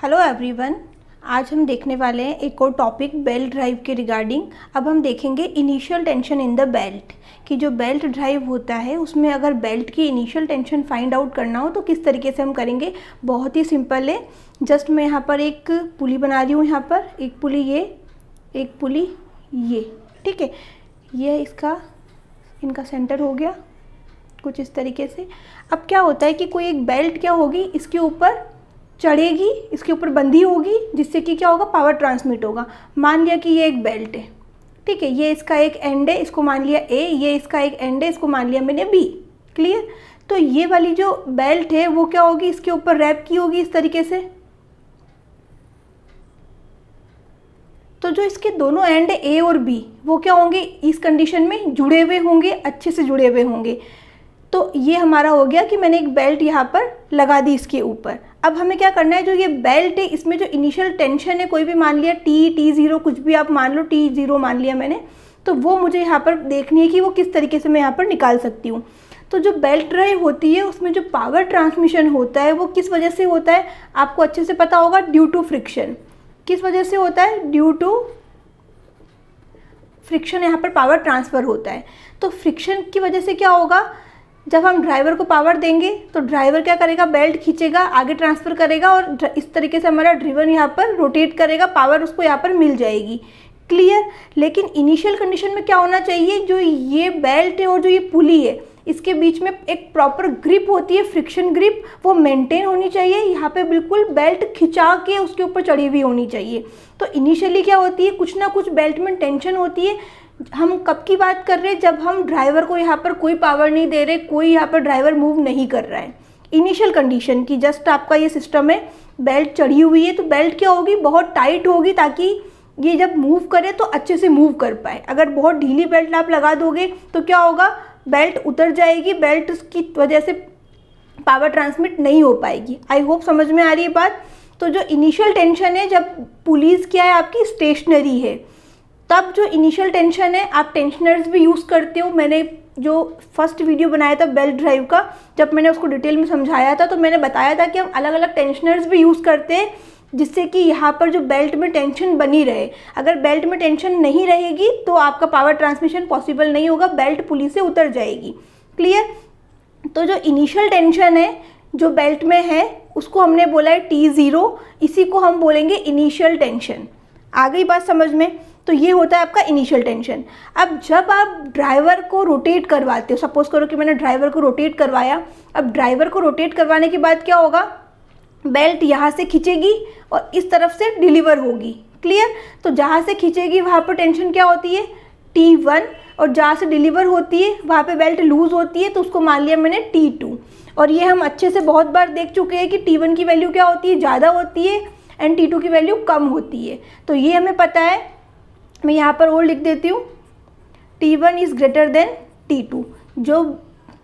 Hello everyone, आज हम देखने वाले हैं एक और टॉपिक बेल्ट ड्राइव के रिगार्डिंग। अब हम देखेंगे initial tension in the belt कि जो बेल्ट ड्राइव होता है उसमें अगर बेल्ट की इनिशियल टेंशन फाइंड आउट करना हो तो किस तरीके से हम करेंगे। बहुत ही सिंपल है। जस्ट मैं यहाँ पर एक पुली बना रही हूँ, यहाँ पर एक पुली ये, एक पुली ये, ठीक है। ये इनका सेंटर हो गया कुछ इस तरीके से। अब क्या होता है कि कोई एक बेल्ट क्या होगी, इसके ऊपर चढ़ेगी, इसके ऊपर बंधी होगी, जिससे कि क्या होगा, पावर ट्रांसमिट होगा। मान लिया कि ये एक बेल्ट है, ठीक है, ये इसका एक एंड है, इसको मान लिया ए, ये इसका एक एंड है, इसको मान लिया मैंने बी। क्लियर। तो ये वाली जो बेल्ट है वो क्या होगी, इसके ऊपर रैप की होगी इस तरीके से। तो जो इसके दोनों एंड है ए और बी, वो क्या होंगे, इस कंडीशन में जुड़े हुए होंगे, अच्छे से जुड़े हुए होंगे। तो ये हमारा हो गया कि मैंने एक बेल्ट यहाँ पर लगा दी इसके ऊपर। अब हमें क्या करना है, जो ये बेल्ट है इसमें जो इनिशियल टेंशन है, कोई भी मान लिया T0, कुछ भी आप मान लो, T0 मान लिया मैंने, तो वो मुझे यहाँ पर देखनी है कि वो किस तरीके से मैं यहाँ पर निकाल सकती हूँ। तो जो बेल्ट ड्राइव होती है उसमें जो पावर ट्रांसमिशन होता है वो किस वजह से होता है, आपको अच्छे से पता होगा, ड्यू टू फ्रिक्शन। किस वजह से होता है, ड्यू टू फ्रिक्शन यहाँ पर पावर ट्रांसफ़र होता है। तो फ्रिक्शन की वजह से क्या होगा, जब हम ड्राइवर को पावर देंगे तो ड्राइवर क्या करेगा, बेल्ट खींचेगा, आगे ट्रांसफ़र करेगा और इस तरीके से हमारा ड्रिवन यहाँ पर रोटेट करेगा, पावर उसको यहाँ पर मिल जाएगी। क्लियर। लेकिन इनिशियल कंडीशन में क्या होना चाहिए, जो ये बेल्ट है और जो ये पुली है इसके बीच में एक प्रॉपर ग्रिप होती है, फ्रिक्शन ग्रिप, वो मेंटेन होनी चाहिए। यहाँ पे बिल्कुल बेल्ट खिंचा के उसके ऊपर चढ़ी हुई होनी चाहिए। तो इनिशियली क्या होती है, कुछ ना कुछ बेल्ट में टेंशन होती है। हम कब की बात कर रहे हैं, जब हम ड्राइवर को यहाँ पर कोई पावर नहीं दे रहे, कोई यहाँ पर ड्राइवर मूव नहीं कर रहा है। इनिशियल कंडीशन की जस्ट आपका ये सिस्टम है, बेल्ट चढ़ी हुई है, तो बेल्ट क्या होगी, बहुत टाइट होगी, ताकि ये जब मूव करे तो अच्छे से मूव कर पाए। अगर बहुत ढीली बेल्ट आप लगा दोगे तो क्या होगा, बेल्ट उतर जाएगी, बेल्ट की वजह से पावर ट्रांसमिट नहीं हो पाएगी। आई होप समझ में आ रही है बात। तो जो इनिशियल टेंशन है, जब पुलिस क्या है आपकी स्टेशनरी है, तब जो इनिशियल टेंशन है, आप टेंशनर्स भी यूज़ करते हो। मैंने जो फर्स्ट वीडियो बनाया था बेल्ट ड्राइव का, जब मैंने उसको डिटेल में समझाया था तो मैंने बताया था कि हम अलग अलग टेंशनर्स भी यूज़ करते हैं, जिससे कि यहाँ पर जो बेल्ट में टेंशन बनी रहे। अगर बेल्ट में टेंशन नहीं रहेगी तो आपका पावर ट्रांसमिशन पॉसिबल नहीं होगा, बेल्ट पुली से उतर जाएगी। क्लियर। तो जो इनिशियल टेंशन है जो बेल्ट में है उसको हमने बोला है T0, इसी को हम बोलेंगे इनिशियल टेंशन। आ गई बात समझ में। तो ये होता है आपका इनिशियल टेंशन। अब जब आप ड्राइवर को रोटेट करवाते हो, सपोज करो कि मैंने ड्राइवर को रोटेट करवाया, अब ड्राइवर को रोटेट करवाने के बाद क्या होगा, बेल्ट यहाँ से खींचेगी और इस तरफ से डिलीवर होगी। क्लियर। तो जहाँ से खींचेगी वहाँ पर टेंशन क्या होती है, T1, और जहाँ से डिलीवर होती है वहाँ पे बेल्ट लूज़ होती है, तो उसको मान लिया मैंने T2। और ये हम अच्छे से बहुत बार देख चुके हैं कि T1 की वैल्यू क्या होती है, ज़्यादा होती है, एंड T2 की वैल्यू कम होती है। तो ये हमें पता है। मैं यहाँ पर और लिख देती हूँ, T1 is greater than T2। जो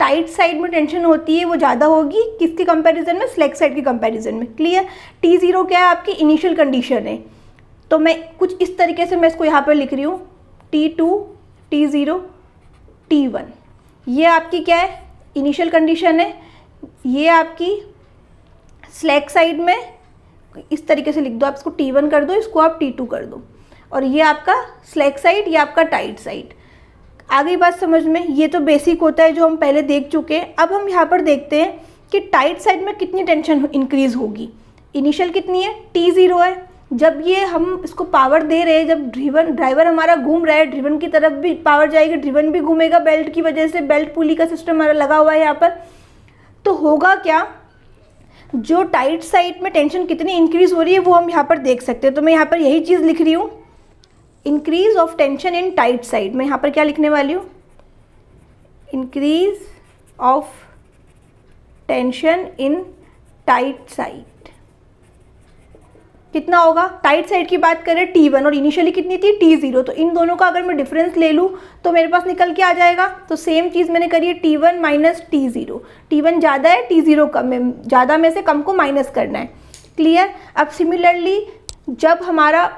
टाइट साइड में टेंशन होती है वो ज़्यादा होगी, किसके कंपैरिजन में, स्लैक साइड के कंपैरिजन में। क्लियर। T0 क्या है, आपकी इनिशियल कंडीशन है। तो मैं कुछ इस तरीके से मैं इसको यहाँ पर लिख रही हूँ, T2, T0, T1। ये आपकी क्या है, इनिशियल कंडीशन है। ये आपकी स्लैक साइड में इस तरीके से लिख दो, आप इसको T1 कर दो, इसको आप T2 कर दो, और ये आपका स्लैक साइड, ये आपका टाइट साइड। आ गई बात समझ में। ये तो बेसिक होता है जो हम पहले देख चुके हैं। अब हम यहाँ पर देखते हैं कि टाइट साइड में कितनी टेंशन इंक्रीज होगी। इनिशियल कितनी है, T0 है। जब ये हम इसको पावर दे रहे हैं, जब ड्राइवर हमारा घूम रहा है, ड्रिवन की तरफ भी पावर जाएगी, ड्रिवन भी घूमेगा बेल्ट की वजह से, बेल्ट पुली का सिस्टम हमारा लगा हुआ है यहाँ पर। तो होगा क्या, जो टाइट साइड में टेंशन कितनी इंक्रीज हो रही है वो हम यहाँ पर देख सकते हैं। तो मैं यहाँ पर यही चीज़ लिख रही हूँ, increase of tension in tight side. मैं यहाँ पर क्या लिखने वाली हूँ, increase of tension in tight side. कितना होगा, टाइट साइड की बात करें T1, और इनिशियली कितनी थी, T0। तो इन दोनों का अगर मैं डिफरेंस ले लूँ तो मेरे पास निकल के आ जाएगा। तो सेम चीज़ मैंने करी है, T1 माइनस T0। T1 ज़्यादा है, T0 कम है, ज़्यादा में से कम को माइनस करना है। क्लियर। अब सिमिलरली जब हमारा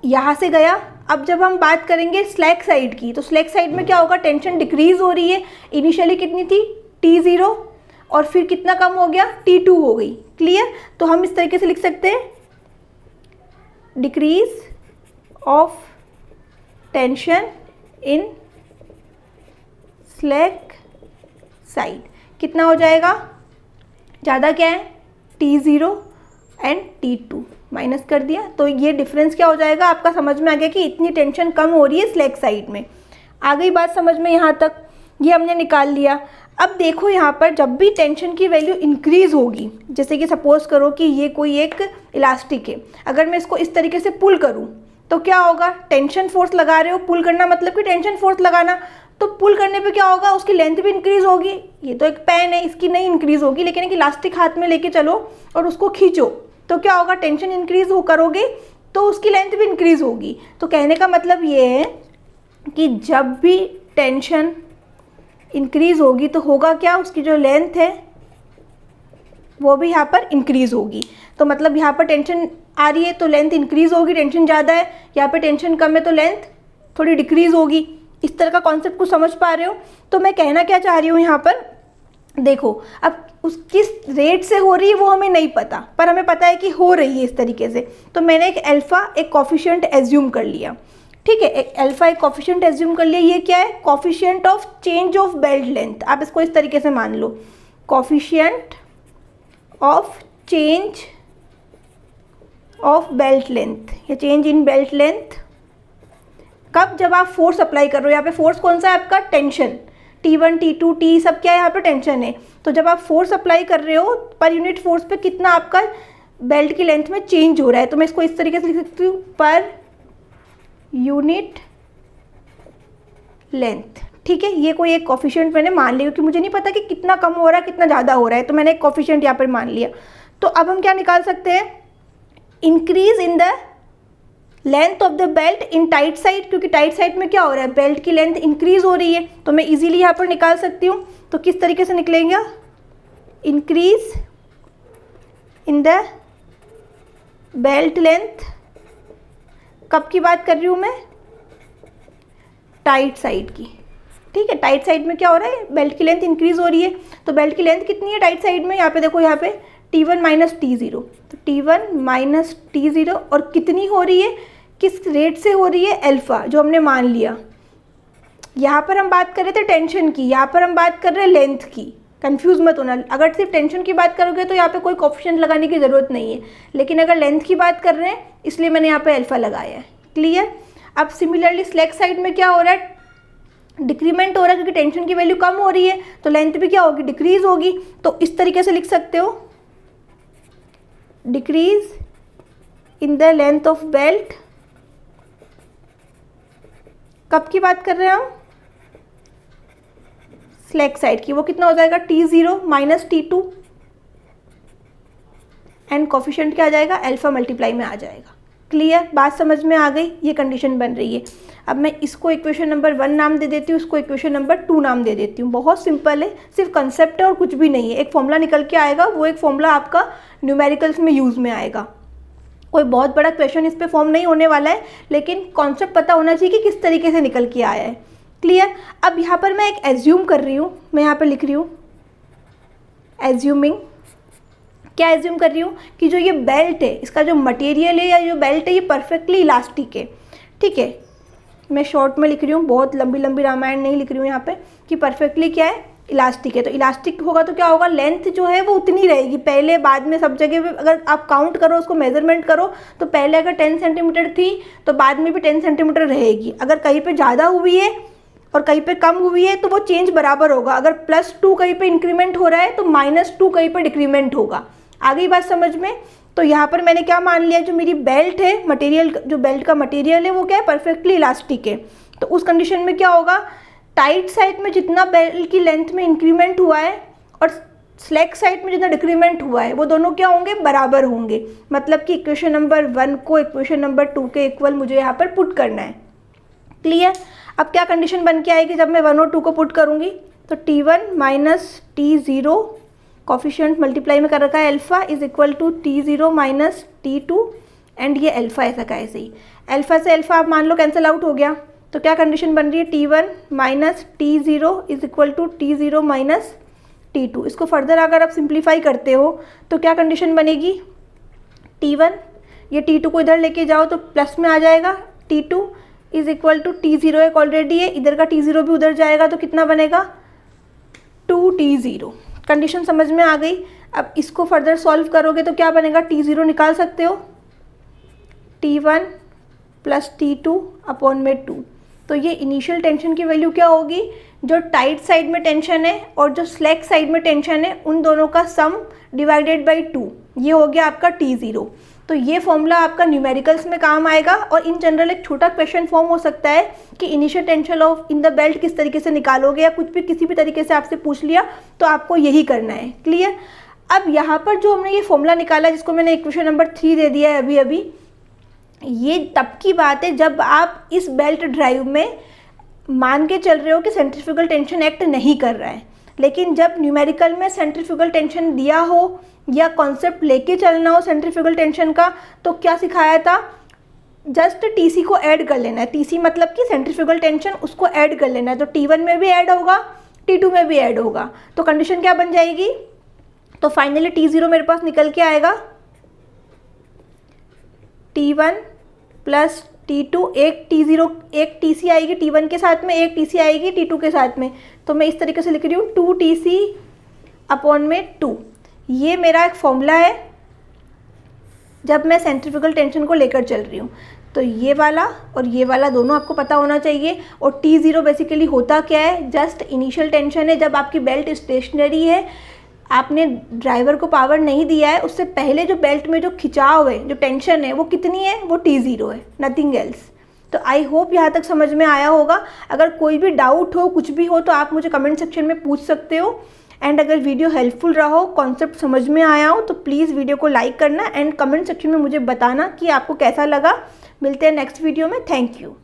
यहाँ से गया, अब जब हम बात करेंगे स्लैक साइड की, तो स्लैक साइड में क्या होगा, टेंशन डिक्रीज हो रही है। इनिशियली कितनी थी, T0, और फिर कितना कम हो गया, T2 हो गई। क्लियर? तो हम इस तरीके से लिख सकते हैं, decrease of tension in slack side कितना हो जाएगा, ज़्यादा क्या है T0 एंड T2 माइनस कर दिया, तो ये डिफरेंस क्या हो जाएगा आपका, समझ में आ गया कि इतनी टेंशन कम हो रही है स्लैक साइड में। आ गई बात समझ में यहाँ तक, ये हमने निकाल लिया। अब देखो यहाँ पर जब भी टेंशन की वैल्यू इंक्रीज़ होगी, जैसे कि सपोज करो कि ये कोई एक इलास्टिक है, अगर मैं इसको इस तरीके से पुल करूँ तो क्या होगा, टेंशन फोर्स लगा रहे हो, पुल करना मतलब कि टेंशन फोर्स लगाना, तो पुल करने पे क्या होगा, उसकी लेंथ भी इंक्रीज़ होगी। ये तो एक पेन है, इसकी नहीं इंक्रीज़ होगी, लेकिन एक इलास्टिक हाथ में लेके चलो और उसको खींचो तो क्या होगा, टेंशन इंक्रीज़ हो करोगे तो उसकी लेंथ भी इंक्रीज़ होगी। तो कहने का मतलब ये है कि जब भी टेंशन इंक्रीज़ होगी तो होगा क्या, उसकी जो लेंथ है वो भी यहाँ पर इंक्रीज़ होगी। तो मतलब यहाँ पर टेंशन आ रही है तो लेंथ इंक्रीज़ होगी, टेंशन ज़्यादा है, यहाँ पर टेंशन कम है तो लेंथ थोड़ी डिक्रीज़ होगी। इस तरह का कॉन्सेप्ट कुछ समझ पा रहे हो? तो मैं कहना क्या चाह रही हूँ यहाँ पर, देखो अब उस किस रेट से हो रही है वो हमें नहीं पता, पर हमें पता है कि हो रही है इस तरीके से। तो मैंने एक अल्फ़ा एक कॉफिशिएंट एज्यूम कर लिया, ठीक है, एक अल्फ़ा एक कॉफिशिएंट एज्यूम कर लिया। ये क्या है, coefficient of change of belt length, आप इसको इस तरीके से मान लो, coefficient of change of belt length या चेंज इन बेल्ट लेंथ। कब, जब आप फोर्स अप्लाई कर रहे हो, यहाँ पे फोर्स कौन सा है आपका, टेंशन, T1 T2 T सब क्या है यहाँ पे टेंशन है। तो जब आप फोर्स अप्लाई कर रहे हो पर यूनिट फोर्स पे कितना आपका बेल्ट की लेंथ में चेंज हो रहा है, तो मैं इसको इस तरीके से लिख सकती हूँ, पर यूनिट लेंथ, ठीक है। ये कोई एक कॉफिशिएंट मैंने मान लिया क्योंकि मुझे नहीं पता कि कितना कम हो रहा है कितना ज़्यादा हो रहा है, तो मैंने एक कॉफिशिएंट यहाँ पर मान लिया। तो अब हम क्या निकाल सकते हैं, increase in the length of the belt in tight side, क्योंकि टाइट साइड में क्या हो रहा है, बेल्ट की लेंथ इंक्रीज हो रही है, तो मैं इजीली यहाँ पर निकाल सकती हूँ। तो किस तरीके से निकलेंगे, increase in the belt length, कब की बात कर रही हूँ मैं, टाइट साइड की, ठीक है। टाइट साइड में क्या हो रहा है, बेल्ट की लेंथ इंक्रीज हो रही है, तो बेल्ट की लेंथ कितनी है टाइट साइड में, यहाँ पे देखो, यहाँ पे T1 माइनस T0, तो T1 माइनस T0, और कितनी हो रही है, किस रेट से हो रही है, अल्फ़ा, जो हमने मान लिया। यहाँ पर हम बात कर रहे थे टेंशन की, यहाँ पर हम बात कर रहे हैं लेंथ की, कंफ्यूज मत होना। अगर सिर्फ टेंशन की बात करोगे तो यहाँ पे कोई कोफिशिएंट लगाने की ज़रूरत नहीं है, लेकिन अगर लेंथ की बात कर रहे हैं इसलिए मैंने यहाँ पे अल्फ़ा लगाया है, क्लियर। अब सिमिलरली स्लैक साइड में क्या हो रहा है, डिक्रीमेंट हो रहा है, क्योंकि टेंशन की वैल्यू कम हो रही है तो लेंथ भी क्या होगी, डिक्रीज होगी। तो इस तरीके से लिख सकते हो, decrease in the length of belt, कब की बात कर रहे हैं हम, स्लैक साइड की, वो कितना हो जाएगा, T0 minus T2 and coefficient क्या आ जाएगा, अल्फ़ा मल्टीप्लाई में आ जाएगा, क्लियर। बात समझ में आ गई, ये कंडीशन बन रही है। अब मैं इसको इक्वेशन नंबर 1 नाम दे देती हूँ, इसको इक्वेशन नंबर 2 नाम दे देती हूँ। बहुत सिंपल है, सिर्फ कंसेप्ट है और कुछ भी नहीं है। एक फॉर्मूला निकल के आएगा, वो एक फॉर्मूला आपका न्यूमेरिकल्स में यूज़ में आएगा। कोई बहुत बड़ा क्वेश्चन इस पर फॉर्म नहीं होने वाला है, लेकिन कॉन्सेप्ट पता होना चाहिए कि किस तरीके से निकल के आया है, क्लियर। अब यहाँ पर मैं एक एज्यूम कर रही हूँ, मैं यहाँ पर लिख रही हूँ एज्यूमिंग, क्या एज्यूम कर रही हूँ कि जो ये बेल्ट है, इसका जो मटेरियल है या जो बेल्ट है, ये परफेक्टली इलास्टिक है, ठीक है। मैं शॉर्ट में लिख रही हूँ, बहुत लंबी लंबी रामायण नहीं लिख रही हूँ यहाँ पे, कि परफेक्टली क्या है, इलास्टिक है। तो इलास्टिक होगा तो क्या होगा, लेंथ जो है वो उतनी रहेगी, पहले बाद में सब जगह पे अगर आप काउंट करो, उसको मेजरमेंट करो, तो पहले अगर 10 सेंटीमीटर थी तो बाद में भी 10 सेंटीमीटर रहेगी। अगर कहीं पे ज़्यादा हुई है और कहीं पे कम हुई है तो वो चेंज बराबर होगा। अगर +2 कहीं पे इंक्रीमेंट हो रहा है तो -2 कहीं पे डिक्रीमेंट होगा। आ गई बात समझ में। तो यहाँ पर मैंने क्या मान लिया, जो मेरी बेल्ट है, मटेरियल, जो बेल्ट का मटेरियल है वो क्या है, परफेक्टली इलास्टिक है। तो उस कंडीशन में क्या होगा, टाइट साइड में जितना बेल्ट की लेंथ में इंक्रीमेंट हुआ है और स्लैक साइड में जितना डिक्रीमेंट हुआ है, वो दोनों क्या होंगे, बराबर होंगे। मतलब कि इक्वेशन नंबर 1 को इक्वेशन नंबर 2 के इक्वल मुझे यहाँ पर पुट करना है, क्लियर। अब क्या कंडीशन बन के आएगी जब मैं 1 और 2 को पुट करूँगी, तो T1 minus T0 coefficient multiply में कर रखा है alpha is equal to T0 minus T2 and ये अल्फ़ा ऐसा का ऐसे ही, अल्फ़ा से अल्फ़ा आप मान लो कैंसिल आउट हो गया। तो क्या कंडीशन बन रही है, T1 minus T0 is equal to T0 minus T2। इसको फर्दर अगर आप सिंप्लीफाई करते हो तो क्या कंडीशन बनेगी, T1, ये T2 को इधर लेके जाओ तो प्लस में आ जाएगा, T2 is equal to T0 एक ऑलरेडी है, इधर का T0 भी उधर जाएगा तो कितना बनेगा 2T0। कंडीशन समझ में आ गई। अब इसको फर्दर सॉल्व करोगे तो क्या बनेगा, T0 निकाल सकते हो, T1 प्लस T2 अपॉन में 2। तो ये इनिशियल टेंशन की वैल्यू क्या होगी, जो टाइट साइड में टेंशन है और जो स्लैक साइड में टेंशन है उन दोनों का सम डिवाइडेड बाई 2, ये हो गया आपका T0। तो ये फॉर्मूला आपका न्यूमेरिकल्स में काम आएगा। और इन जनरल एक छोटा क्वेश्चन फॉर्म हो सकता है कि initial tension of in the belt किस तरीके से निकालोगे, या कुछ भी किसी भी तरीके से आपसे पूछ लिया तो आपको यही करना है। क्लियर। अब यहाँ पर जो हमने ये फॉर्मूला निकाला, जिसको मैंने इक्वेशन नंबर 3 दे दिया है अभी, ये तब की बात है जब आप इस बेल्ट ड्राइव में मान के चल रहे हो कि सेंट्रीफ्यूगल टेंशन एक्ट नहीं कर रहा है। लेकिन जब न्यूमेरिकल में सेंट्रीफ्यूगल टेंशन दिया हो या कॉन्सेप्ट लेके चलना हो सेंट्रीफ्यूगल टेंशन का, तो क्या सिखाया था, जस्ट टीसी को ऐड कर लेना है। टीसी मतलब कि सेंट्रीफ्यूगल टेंशन, उसको ऐड कर लेना है। तो T1 में भी ऐड होगा, T2 में भी ऐड होगा। तो कंडीशन क्या बन जाएगी, तो फाइनली T0 मेरे पास निकल के आएगा T1 प्लस T2, एक T0 एक TC आएगी T1 के साथ में, एक TC आएगी T2 के साथ में। तो मैं इस तरीके से लिख रही हूँ 2TC अपॉन में 2। ये मेरा एक फॉर्मूला है जब मैं सेंट्रीफ्यूगल टेंशन को लेकर चल रही हूँ। तो ये वाला और ये वाला दोनों आपको पता होना चाहिए। और T0 बेसिकली होता क्या है, जस्ट इनिशियल टेंशन है जब आपकी बेल्ट स्टेशनरी है, आपने ड्राइवर को पावर नहीं दिया है, उससे पहले जो बेल्ट में जो खिंचाव है, जो टेंशन है, वो कितनी है, वो T0 है, नथिंग एल्स। तो आई होप यहाँ तक समझ में आया होगा। अगर कोई भी डाउट हो, कुछ भी हो, तो आप मुझे कमेंट सेक्शन में पूछ सकते हो। एंड अगर वीडियो हेल्पफुल रहा हो, कॉन्सेप्ट समझ में आया हो, तो प्लीज़ वीडियो को लाइक करना एंड कमेंट सेक्शन में मुझे बताना कि आपको कैसा लगा। मिलते हैं नेक्स्ट वीडियो में। Thank you.